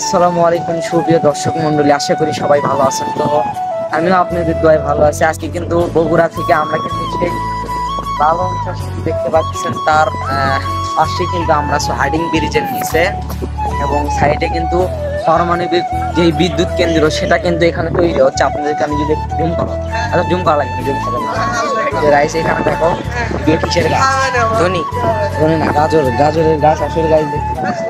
আসসালামু আলাইকুম সুপ্রিয় দর্শক মন্ডলী, আশা করি সবাই ভালো আছেন। তো আমিও আপনাদের দোয়ায় ভালো আছি। আজকে কিন্তু বগুড়া থেকে আমরা কিন্তু সেই লালন চাষী দেখতে পাচ্ছেন, তার পাশে কিন্তু আমরা হার্ডিং ব্রিজের নিচে এবং সাইডে কিন্তু পারমাণবিক যে বিদ্যুৎ কেন্দ্র সেটা কিন্তু এখানে তৈরি হচ্ছে। আপনাদেরকে আমি যদি জুম করো, আচ্ছা জুম করা লাগবে, জুম করো রাইস। এখানে দেখো কিসের গাছ, ধনী ধনী না, গাজরের গাছ, আসলে গাছ দেখতে পাচ্ছি।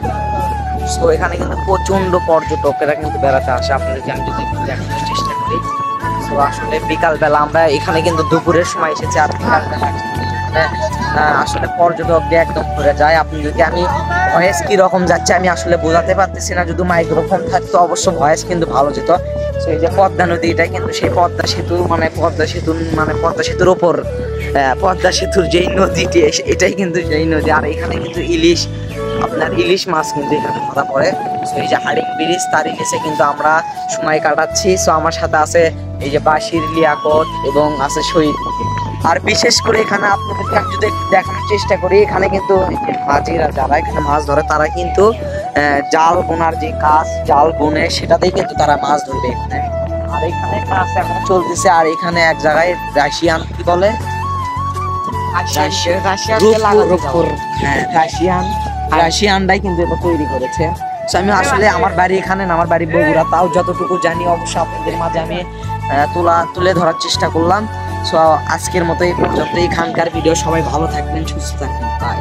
তো এখানে কিন্তু প্রচন্ড পর্যটকেরা কিন্তু বেড়াতে আসে। আপনাদেরকে আমি যদি দেখানোর চেষ্টা করি, তো আসলে বিকাল বেলা আমরা এখানে কিন্তু দুপুরের সময় এসেছি, আর বিকাল বেলা আসলে পর্যটকদের একদম ভরে যায়। আপনাদেরকে আমি ভয়েস কি রকম যাচ্ছে আমি আসলে বোঝাতে পারতেছি না, যদি মাইক্রোফোন থাকতো অবশ্য ভয়েস কিন্তু ভালো যেত। সেই যে পদ্মা নদী, এটা কিন্তু সেই পদ্মা সেতু পদ্মা সেতুর ওপর পদ্মা সেতুর যেই নদীটি এটাই কিন্তু সেই নদী। আর এখানে কিন্তু আপনার ইলিশ মাছ কিন্তু এখানে ধরা পড়ে। এই যে হাড়িং ব্রিজ, তার ইলিশে কিন্তু আমরা সময় কাটাচ্ছি। সো আমার সাথে আছে এই যে বাশির, লিয়াকত এবং আছে শহীদ। আর বিশেষ করে এখানে আপনাদেরকে আমি যদি একটু দেখানোর চেষ্টা করি, এখানে কিন্তু মাঝিরা যারা এখানে মাছ ধরে তারা কিন্তু জাল বোনার যে কাজ, জাল বোনে সেটাতেই কিন্তু তারা মাছ ধরবে এখানে। আর এখানে কাজ এখন চলতেছে। আর এখানে এক জায়গায় রাশিয়ান কি বলে, রাশিয়ানটাই কিন্তু এটা তৈরি করেছে। আমি আসলে আমার বাড়ি এখানে না, আমার বাড়ি বগুড়া, তাও যতটুকু জানি অবশ্য আপনাদের মাঝে আমি তুলে ধরার চেষ্টা করলাম। সো আজকের মতো এই পর্যন্ত, এখানকার ভিডিও। সবাই ভালো থাকবেন, সুস্থ থাকবেন, বাই।